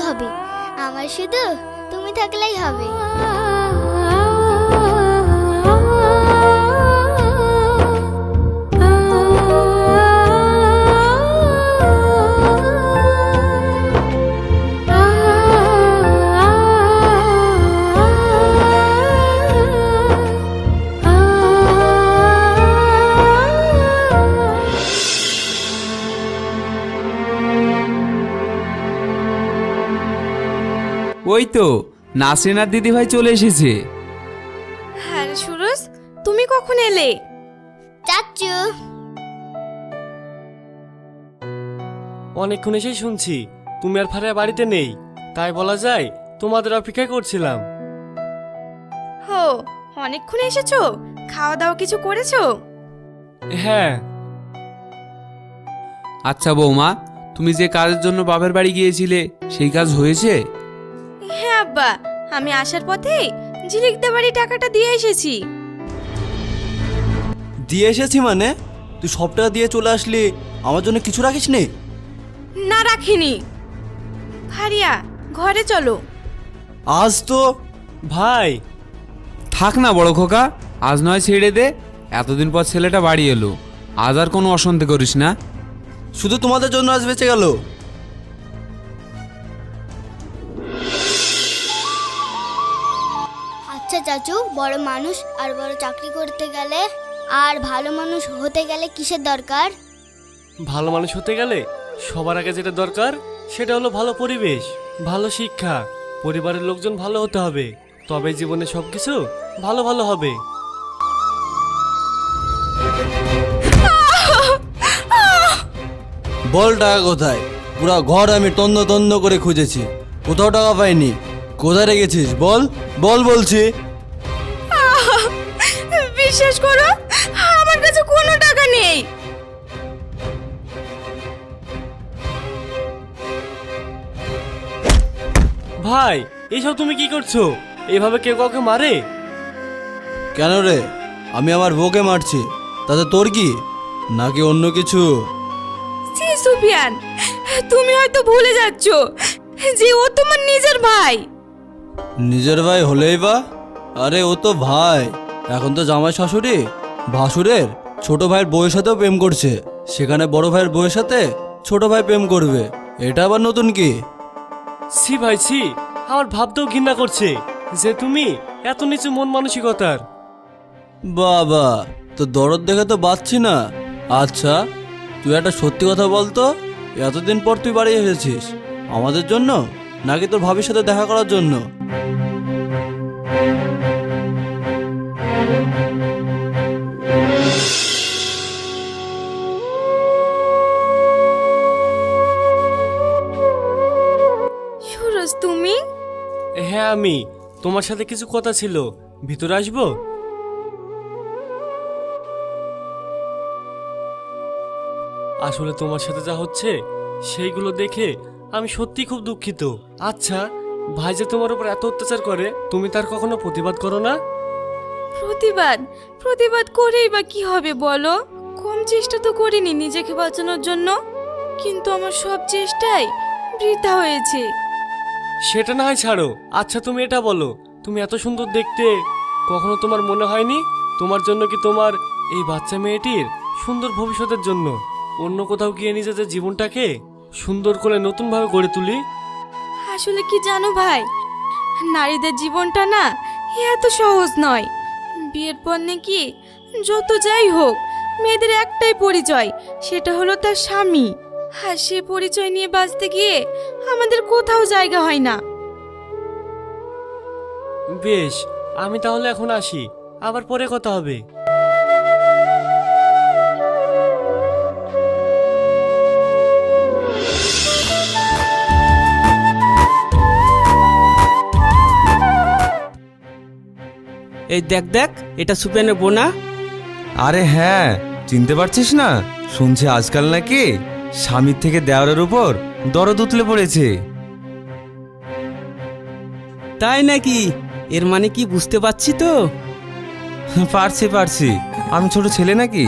হবে, আমার শুধু তুমি থাকলেই হবে। ওই তো নাসরিনার দিদি ভাই চলে এসেছে। হ্যাঁ সুরজ, তুমি কখন এলে? চাচ্চু, অনেকক্ষণ এসেই শুনছি তুমি আর ফারিয়া বাড়িতে নেই, তাই বলা যায় তোমাদের অপেক্ষা করছিলাম। হো, অনেকক্ষণ এসেছো? খাওয়া দাওয়া কিছু করেছো? হ্যাঁ। আচ্ছা বৌমা, তুমি যে কাজের জন্য বাপের বাড়ি গিয়েছিলে সেই কাজ হয়েছে? হ্যাঁ আব্বা, আমি আসার পথে ঝিলিকদা বাড়ি টাকাটা দিয়ে এসেছি। দিয়ে এসেছি মানে? তুই সব টাকা দিয়ে চলে আসলি, আমার জন্য কিছু রাখিস নি? না রাখিনি। ফারিয়া, ঘরে চলো। আজ তো ভাই থাক না বড় খোকা, আজ নয় ছেড়ে দে। এতদিন পর ছেলেটা বাড়ি এলো, আজ আর কোনো অশান্তি করিস না। শুধু তোমাদের জন্য আজ বেঁচে গেল। আচ্ছা চাচু, বড় মানুষ আর বড় চাকরি করতে গেলে আর ভালো মানুষ হতে গেলে কিসের দরকার? ভালো মানুষ হতে গেলে সবার আগে যেটা দরকার সেটা হলো ভালো পরিবেশ, ভালো শিক্ষা, পরিবারের লোকজন ভালো হতে হবে, তবে জীবনে সবকিছু ভালো ভালো হবে। বল টাকা কোথায়? পুরা ঘর আমি তন্ন তন্ন করে খুঁজেছি, কোথাও টাকা পাইনি। কোথায় রেখেছিস বল? বল বলছি। বিশ্বাস করো, আমার কাছে কোনো টাকা নেই। ভাই এইসব তুমি কি করছো? এভাবে কেউ কাউকে মারে? কেন রে, আমি আমার বউকে মারছি, তাতে তোর কি? নাকি অন্য কিছু? সি সুফিয়ান, তুমি হয়তো ভুলে যাচ্ছ যে ও তোমার নিজের ভাই। নিজের ভাই হলেই বা? আরে ও তো ভাই। এখন তো জামাই শাশুড়ি ভাসুরের ছোট ভাইয়ের বউয়ের সাথেও প্রেম করছে, সেখানে বড় ভাইয়ের বউয়ের সাথে ছোট ভাই প্রেম করবে, এটা আবার নতুন কি? ছি ভাই ছি, আমার ভাবতেও ঘৃণা করছে যে তুমি এত নিচু মন মানসিকতার। বাবা, তো দরদ দেখে তো বাঁচছি না। আচ্ছা তুই একটা সত্যি কথা বলতো, এতদিন পর তুই বাড়ি এসেছিস আমাদের জন্য নাকি তোর ভাবির সাথে দেখা করার জন্য? সুরজ তুমি? হ্যাঁ আমি, তোমার সাথে কিছু কথা ছিল, ভিতরে আসবো? আসলে তোমার সাথে যা হচ্ছে সেইগুলো দেখে আমি সত্যি খুব দুঃখিত। আচ্ছা, ভাই যে তোমার উপর এত অত্যাচার করে তুমি তার কখনো প্রতিবাদ করো না? প্রতিবাদ প্রতিবাদ করেই বা কি হবে বলো? কম চেষ্টা তো করিনি নিজেকে বাঁচানোর জন্য, কিন্তু আমার সব চেষ্টাই বৃথা হয়েছে। সেটা না হয় ছাড়ো। আচ্ছা তুমি এটা বলো, তুমি এত সুন্দর দেখতে, কখনো তোমার মনে হয়নি তোমার জন্য কি তোমার এই বাচ্চা মেয়েটির সুন্দর ভবিষ্যতের জন্য অন্য কোথাও গিয়ে নিজেদের জীবনটাকে সুন্দর করে নতুনভাবে গড়ে তুলি? আসলে কি জানো ভাই, নারীদের জীবনটা না এত সহজ নয়। বিয়ের পর নাকি যত যাই হোক মেয়েদের একটাই পরিচয়, সেটা হলো তার স্বামী। আর সে পরিচয় নিয়ে বাঁচতে গিয়ে আমাদের কোথাও জায়গা হয় না। বেশ, আমি তাহলে এখন আসি, আবার পরে কথা হবে। এই দেখ দেখ, এটা সুপেনের বোনা। আরে হ্যাঁ, চিনতে পারছিস না? শুনছি আজকাল নাকি স্বামীর থেকে দেওয়ারের উপর দরদ উতলে পড়েছে। তাই নাকি? এর মানে কি বুঝতে পারছি তো? পারছি, আমি ছোট ছেলে নাকি?